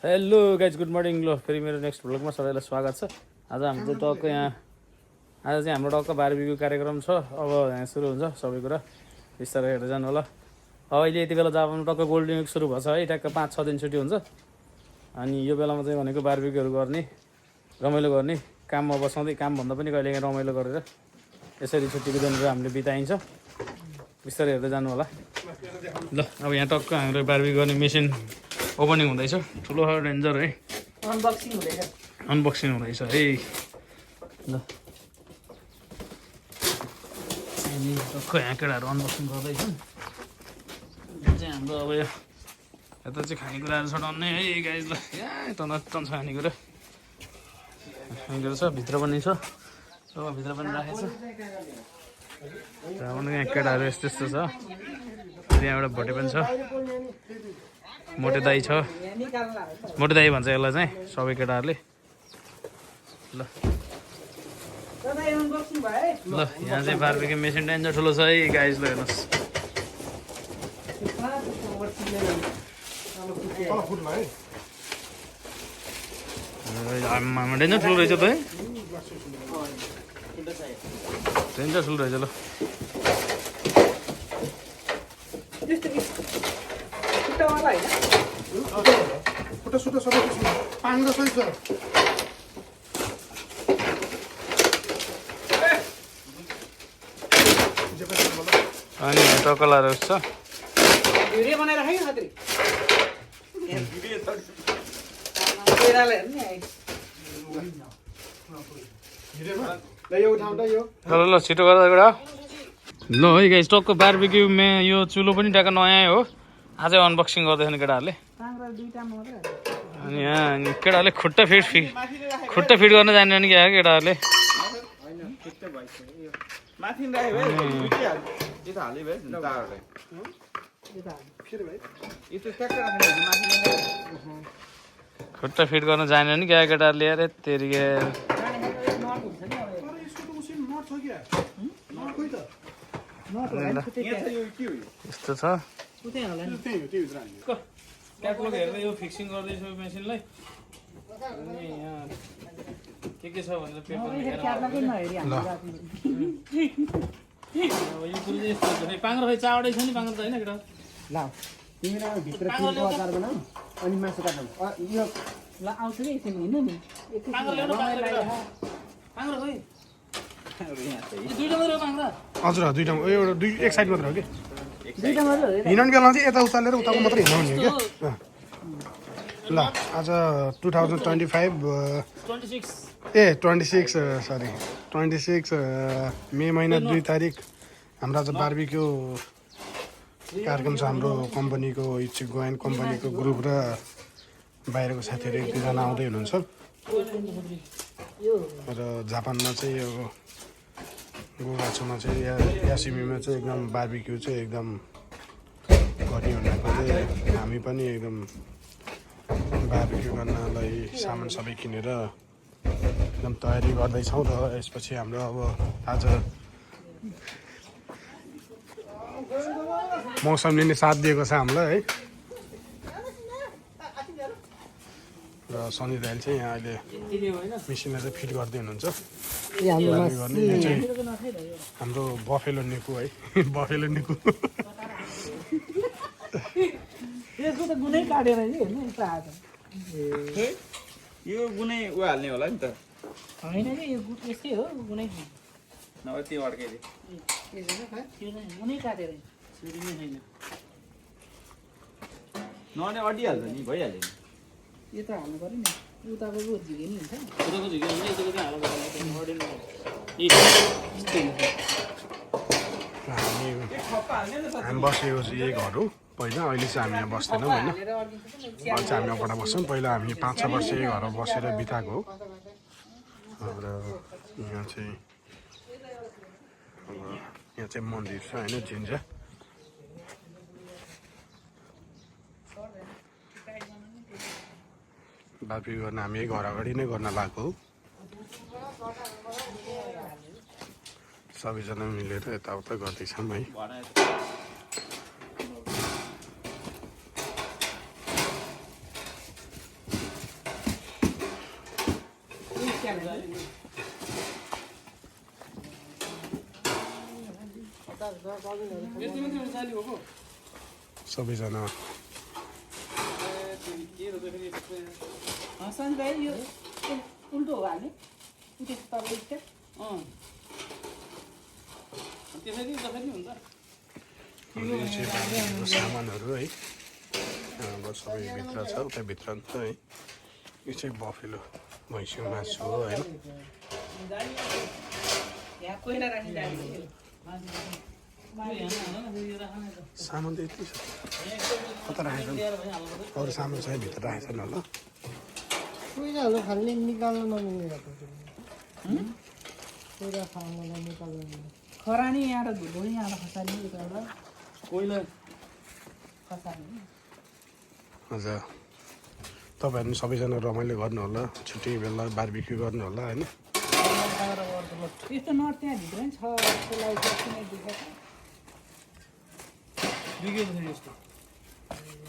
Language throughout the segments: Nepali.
Hello guys good morning. ल फेरि मेरो नेक्स्ट भ्लगमा सबैलाई स्वागत छ। आज हाम्रो चाहिँ टक्क यहाँ आज चाहिँ हाम्रो टक्क बारबिक्यू कार्यक्रम छ। अब यहाँ सुरु हुन्छ सबै कुरा, बिस्तारै हेर्दै जानु होला। अहिले यति बेला जापानमा टक्क गोल्डन विक सुरु भएको छ है। ट्याक्क 5-6 दिन छुट्टी हुन्छ। अनि यो बेलामा चाहिँ भनेको बारबिक्यूहरू गर्ने, रमाइलो गर्ने, काममा बसाउँदै कामभन्दा पनि कहिलेकाहीँ रमाइलो गरेर यसरी छुट्टीको दिनहरू हामीले बिताइन्छ। बिस्तारै हेर्दै जानु होला। ल अब यहाँ टक्क हाम्रो बारबिक्यू गर्ने मेसिन ओपनिङ हुँदैछ। ठुलो डेन्जर है, अनबक्सिङ हुँदैछ है। ल टक्क यहाँ केटाहरू अनबक्सिङ गर्दैछन्। यहाँ चाहिँ हाम्रो अब यता चाहिँ खानेकुराहरू छ डन्नै है गाइज। ल यहाँ तन छ खानेकुरा, खानेकुरा छ, भित्र पनि छ, भित्र पनि राखेको छ। यहाँ केटाहरू यस्तो यस्तो छ। यहाँ एउटा भोटे पनि छ, मोटे दाई छ, मोटे दाई भन्छ यसलाई चाहिँ सबै केटाहरूले। ल ल यहाँ चाहिँ बारबिक्यू मेसिन डेन्जर ठुलो छ है गाइज। ल हेर्नुहोस् डेन्जर ठुलो रहेछ त है, डेन्जर ठुलो रहेछ। ल अनि टकलाहरू छ। ल छिटो गर्दा एउटा ल है गाइस। टक्क बारबिक्यूमा यो चुलो पनि ट्याक्क नयाँ हो, आजै अनबक्सिङ गर्दैछन् केटाहरूले। अनि यहाँ केटाहरूले खुट्टा फिट गर्न जान्दैन नि क्या केटाहरूले। खुट्टा फिट गर्न जान्दैन नि क्या केटाहरूले। अरे तेरि यस्तो छ। क्याटलग हेर्दै यो फिक्सिङ गर्दैछु मेसिनलाई। अनि यहाँ के छ भनेर पेपर लेखेर अब यो कुरो चाहिँ यस्तो हुन्छ। पाङ्ग्रो खै चावडै छ नि, पाङ्ग्रो त होइन केटा। ल तिमीलाई भित्र तिलको अचार बनाऊ अनि मासु काट्नु। यो ल आउँछ कि एकछिन हिँड्नु नि। पाङ्ग्रो खै दुईटा मात्रै हो पाङ्ग्रा? हजुर दुईटा, एउटा एक साइड मात्र हो कि। दुईटा मात्रै हो हिँड्ने बेला चाहिँ यता उचालेर उताको मात्रै हिँड्नु क्या। ल आज 26 मे महिना 2 तारिक हाम्रो आज बारबिक्यू कार्यक्रम छ। हाम्रो कम्पनीको इच्छुक गोयन कम्पनीको ग्रुप र बाहिरको साथीहरू 1-2जना आउँदै हुनुहुन्छ। र जापानमा चाहिँ यो गोगाछोमा चाहिँ यासिमीमा चाहिँ एकदम बारबिक्यू चाहिँ एकदम गर्ने हुनाको चाहिँ हामी पनि एकदम बारबिक्यू गर्नलाई सामान सबै किनेर एकदम तयारी गर्दैछौँ। र यसपछि हाम्रो अब आज मौसमले नै साथ दिएको छ हामीलाई है। र सनी दाइले चाहिँ यहाँ अहिले मेसिनलाई चाहिँ फिट गर्दै हुनुहुन्छ। गर्ने यो चाहिँ हाम्रो बफेलो निकु है, बफेलो निकु। यसको त गुनै काटेर हेर्नु यो गुनै उ हाल्ने होला नि त, होइन कि यो यस्तै हो गुनै नभए त्यो अड्काइदिए गुनै काटेर नभए अडिहाल्छ नि, भइहाल्यो नि। यो त हाल्नु पऱ्यो नि, उताको झिके नि हुन्छ। उताको झिक्यो भने यताको चाहिँ हाल्नु पर्दैन। हामी बसेको चाहिँ यही घर हो पहिला। अहिले चाहिँ हामी यहाँ बस्दैनौँ होइन, अहिले चाहिँ हामी अगाडि बस्छौँ। पहिला हामी 5-6 वर्ष यही घर बसेर बिताएको हो। र यहाँ चाहिँ मन्दिर छ होइन, जिन्जा। बारबिक्यू गर्न हामी यही घर अगाडि नै गर्न लागेको हो। सबैजना मिलेर यताउता गर्दैछौँ है। यति मात्रै हुन्छ अलि हो सबैजना सन्जय भाइ यो उल्टो हो हाल्ने त्यसो तपाईँ त्यसरी जसरी हुन्छ यो चाहिँ बारीको सामानहरू है अब सबै भित्र छ उताभित्र छ है यो चाहिँ बफेलो भैँसीको मासु हो होइन यहाँ कोइला राखिन्छ सामान त यति छ कता राखेछन् अरू सामान चाहिँ भित्र राखेछन् होला कोइलाहरू खाल्ने निकाल्न नमिल्ने भएको कोइला खाल्नलाई निकाल्न मिल्ने खरानी यहाँ र धुलो यहाँ र खसानी यताबाट कोइला खसानी हजुर तपाईँहरू सबैजना रमाइलो गर्नु होला छुट्टी बेला बारबिक्यू गर्नु होला होइन यस्तो नट त्यहाँ भित्र नि छ त्यसलाई चाहिँ देखाएको बिग्यो फेरि यस्तो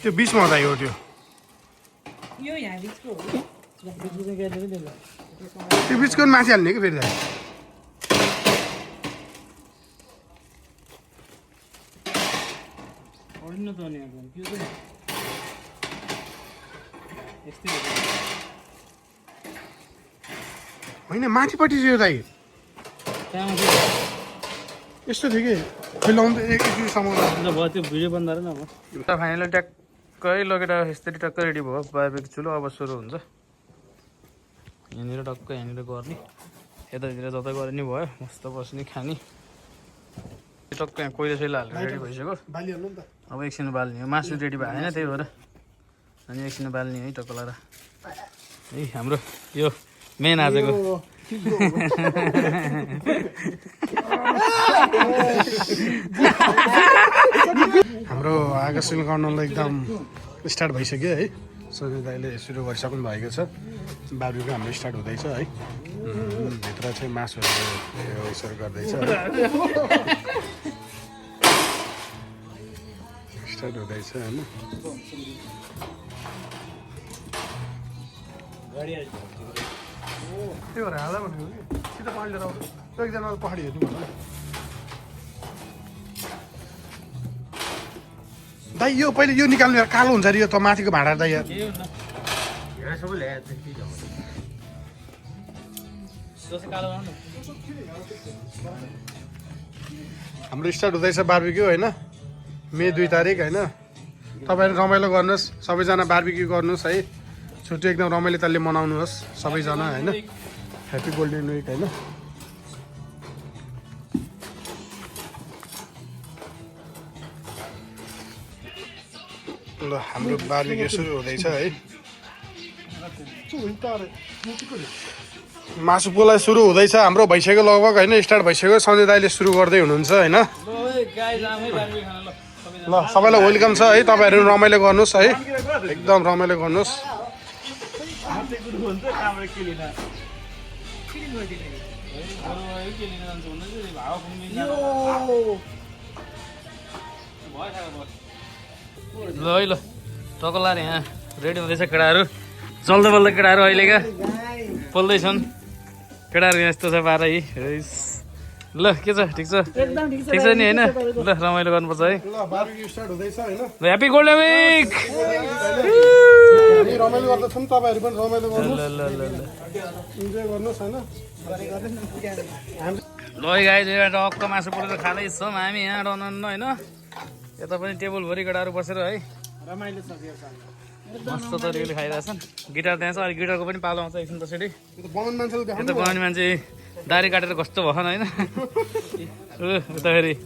त्यो बिचमा हुँदा हो त्यो यो यहाँ बिचको हो त्यो बिचको पनि माथि हाल्ने कि फेरि दाइ अडिन त अनि के चाहिँ यस्तै हो होइन माथिपट्टि चाहिँ यो दाइ त्यहाँ यस्तो थियो कि खुलाउनु त एकसम्म भयो त्यो भिडियो बन्द गरेन अब फाइनली ट्याक्कै लगेर यसरी टक्कै रेडी भयो बारबेक्यू चुलो अब सुरु हुन्छ यहाँनिर टक्कै यहाँनिर गर्ने यतातिर जता गरे नि भयो मस्त बस्ने खाने टक्कै यहाँ कोइला सैला हालेर रेडी भइसक्यो बाली हाल्नु नि त अब एकछिन बाल्ने हो मासु रेडी भयो होइन त्यही भएर अनि एकछिन बाल्ने है टक्क लगाएर है हाम्रो यो मेन आजको हाम्रो आकर्षण गर्नलाई एकदम स्टार्ट भइसक्यो है सञ्जय दाइले सुरु गरिसक्नु भएको छ बारबिक्यू हाम्रो स्टार्ट हुँदैछ है भित्र चाहिँ मासुहरू यसरी गर्दैछ स्टार्ट हुँदैछ होइन त्यो भएर हाल्दा भनेको कि सिधै पहाडी लिएर आउँछ त्यो एकजना पहाडी हेर्नु भन्नु दाइ यो पहिले यो निकाल्नु यार कालो हुन्छ अरे यो त माथिको भाँडा दाइ यार हाम्रो स्टार्ट हुँदैछ बारबिक्यू होइन मे 2 तारिक होइन तपाईँहरू रमाइलो गर्नुहोस् सबैजना बारबिक्यू गर्नुहोस् है छुट्टी एकदम रमाइलो तालले मनाउनुहोस् सबैजना होइन ह्याप्पी गोल्डन विक होइन ल हाम्रो बारबिक्यू सुरु हुँदैछ है मासु पोला सुरु हुँदैछ हाम्रो भइसक्यो लगभग होइन स्टार्ट भइसक्यो सञ्जय दाइले सुरु गर्दै हुनुहुन्छ होइन ल सबैलाई वेलकम छ है तपाईँहरू रमाइलो गर्नुहोस् है एकदम रमाइलो गर्नुहोस् ल है ल टकलाएर यहाँ रेडी हुँदैछ केटाहरू चल्दो बल्दो केटाहरू अहिलेका पोल्दैछन् केटाहरू यहाँ यस्तो छ पारा है ल के छ ठिक छ ठिक छ नि होइन ल रमाइलो गर्नुपर्छ है ल बारबिक्यू स्टार्ट हुँदैछ होइन ल ह्याप्पी गोल्डन विक हामी रमाइलो गर्दैछौँ तपाईँहरू पनि रमाइलो ल गर्नुहोस् ल ल ल इन्जोय गर्नुहोस् होइन ल गाई टक्क मासु पोलेर खाँदैछौँ हामी यहाँ रनन्न होइन यता पनि टेबलभरि केटाहरू बसेर है रमाइलो छ मस्त तरिकाले खाइरहेछन् गिटार त्यहाँ छ अहिले गिटारको पनि पालो आउँछ एकछिन पछाडि यो त बनाउने मान्छेले यता देखाउनु बनाउने मान्छे दारी काटेर कस्तो भएन होइन उता फेरि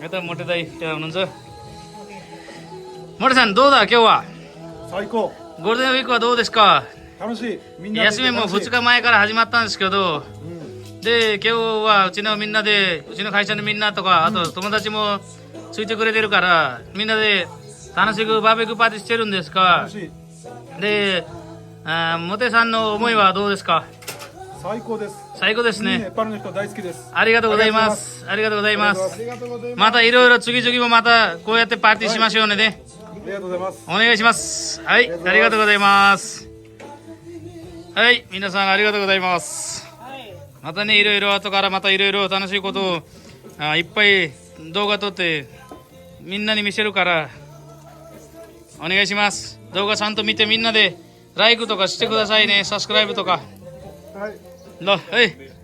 यता मोटे दाई त्यहाँ हुनुहुन्छ मोटे सान दो दा के वा गोर्दे विको दो देशका यसमें मो फुचका माया कर हाजी माता इसके दो दे के वा चिनो मिन्ना दे चिनो खाइसन मिन्ना तो का तो तुम दा चिमो सुइते करे देरु कर मिन्ना दे तानसिको बाबेको पातिस चेरुन देशका दे मोते सान नो मोइवा दो देशका साइको देश ने आरिगातो गोजाइमास आरिगातो गोजाइमास माता हिरो र चुकी चुकी माता को याते पार्टी सीमा से होने दे お願いします。はい、ありがとうございます。はい、皆さんありがとうございます。またね、いろいろ後からまたいろいろ楽しいことをいっぱい動画撮ってみんなに見せるからお願いします。動画ちゃんと見てみんなでライクとかしてくださいね。サブスクライブとか。はい。はい。